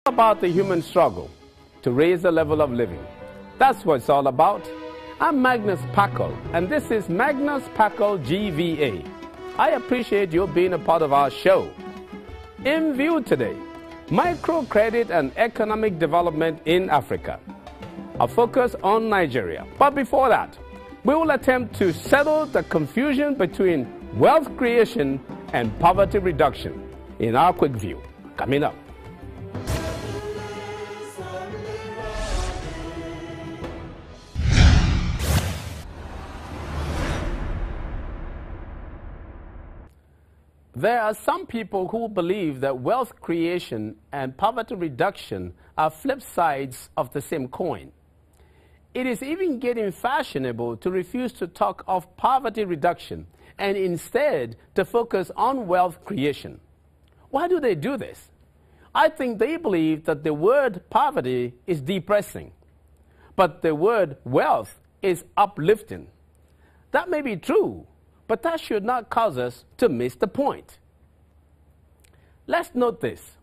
About the human struggle to raise the level of living. That's what it's all about. I'm Magnus Packel, and this is Magnus Packel GVA. I appreciate you being a part of our show. In view today, microcredit and economic development in Africa. A focus on Nigeria. But before that, we will attempt to settle the confusion between wealth creation and poverty reduction in our quick view. Coming up. There are some people who believe that wealth creation and poverty reduction are flip sides of the same coin. It is even getting fashionable to refuse to talk of poverty reduction and instead to focus on wealth creation. Why do they do this? I think they believe that the word poverty is depressing, but the word wealth is uplifting. That may be true, but that should not cause us to miss the point. Let's note this.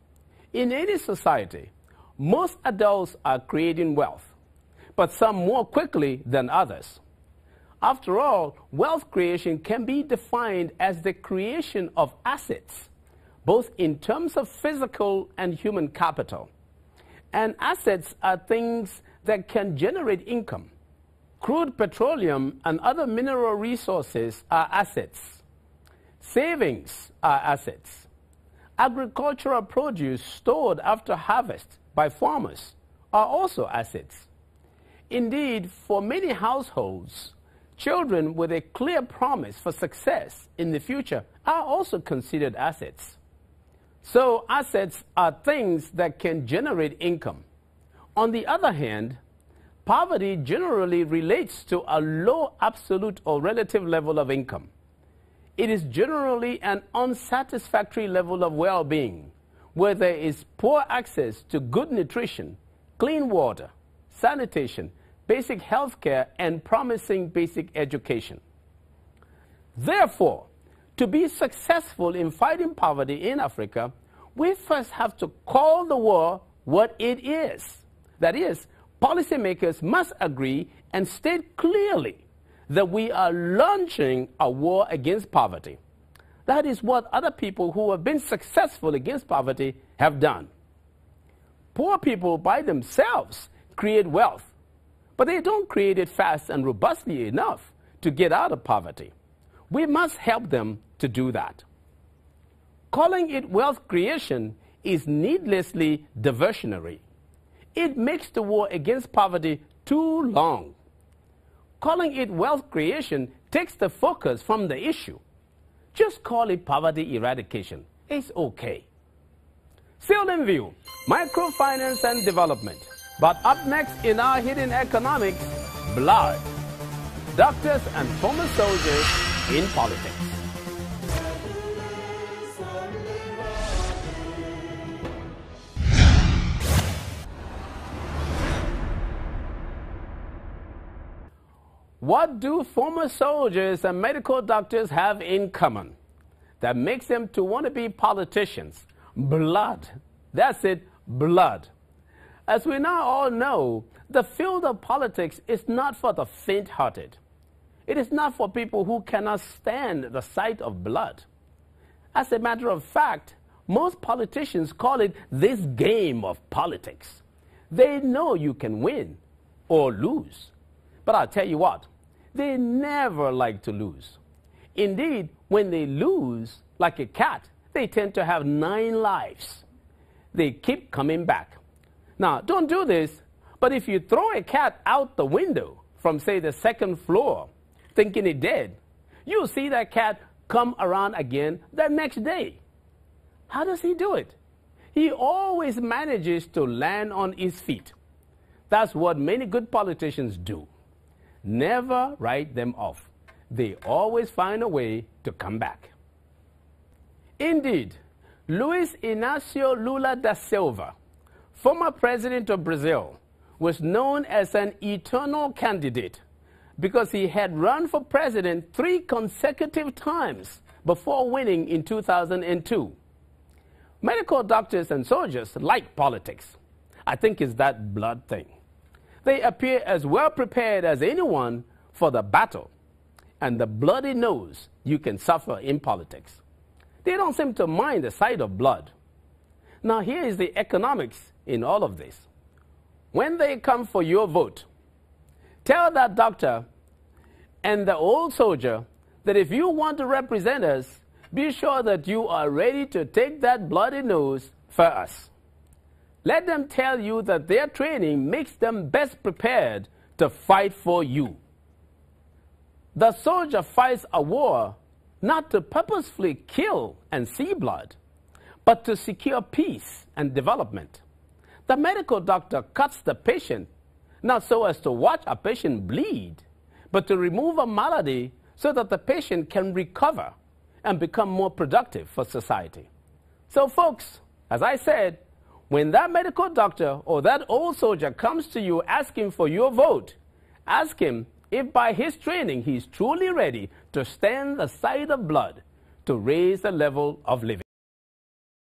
In any society, most adults are creating wealth, but some more quickly than others. After all, wealth creation can be defined as the creation of assets, both in terms of physical and human capital. And assets are things that can generate income. Crude petroleum and other mineral resources are assets. Savings are assets. Agricultural produce stored after harvest by farmers are also assets. Indeed, for many households, children with a clear promise for success in the future are also considered assets. So assets are things that can generate income. On the other hand, poverty generally relates to a low absolute or relative level of income. It is generally an unsatisfactory level of well-being, where there is poor access to good nutrition, clean water, sanitation, basic health care, and promising basic education. Therefore, to be successful in fighting poverty in Africa, we first have to call the war what it is. That is, policymakers must agree and state clearly that we are launching a war against poverty. That is what other people who have been successful against poverty have done. Poor people by themselves create wealth, but they don't create it fast and robustly enough to get out of poverty. We must help them to do that. Calling it wealth creation is needlessly diversionary. It makes the war against poverty too long. Calling it wealth creation takes the focus from the issue. Just call it poverty eradication. It's okay. Still in view, microfinance and development. But up next in our hidden economics, blood. Doctors and former soldiers in politics. What do former soldiers and medical doctors have in common that makes them to want to be politicians? Blood. That's it, blood. As we now all know, the field of politics is not for the faint-hearted. It is not for people who cannot stand the sight of blood. As a matter of fact, most politicians call it this game of politics. They know you can win or lose. But I'll tell you what, they never like to lose. Indeed, when they lose, like a cat, they tend to have 9 lives. They keep coming back. Now, don't do this, but if you throw a cat out the window from, say, the 2nd floor, thinking it dead, you'll see that cat come around again the next day. How does he do it? He always manages to land on his feet. That's what many good politicians do. Never write them off. They always find a way to come back. Indeed, Luiz Inácio Lula da Silva, former president of Brazil, was known as an eternal candidate because he had run for president 3 consecutive times before winning in 2002. Medical doctors and soldiers like politics. I think it's that blood thing. They appear as well prepared as anyone for the battle, and the bloody nose you can suffer in politics. They don't seem to mind the sight of blood. Now here is the economics in all of this. When they come for your vote, tell that doctor and the old soldier that if you want to represent us, be sure that you are ready to take that bloody nose for us. Let them tell you that their training makes them best prepared to fight for you. The soldier fights a war not to purposefully kill and see blood, but to secure peace and development. The medical doctor cuts the patient not so as to watch a patient bleed, but to remove a malady so that the patient can recover and become more productive for society. So folks, as I said, when that medical doctor or that old soldier comes to you asking for your vote, ask him if by his training he's truly ready to stand the sight of blood to raise the level of living.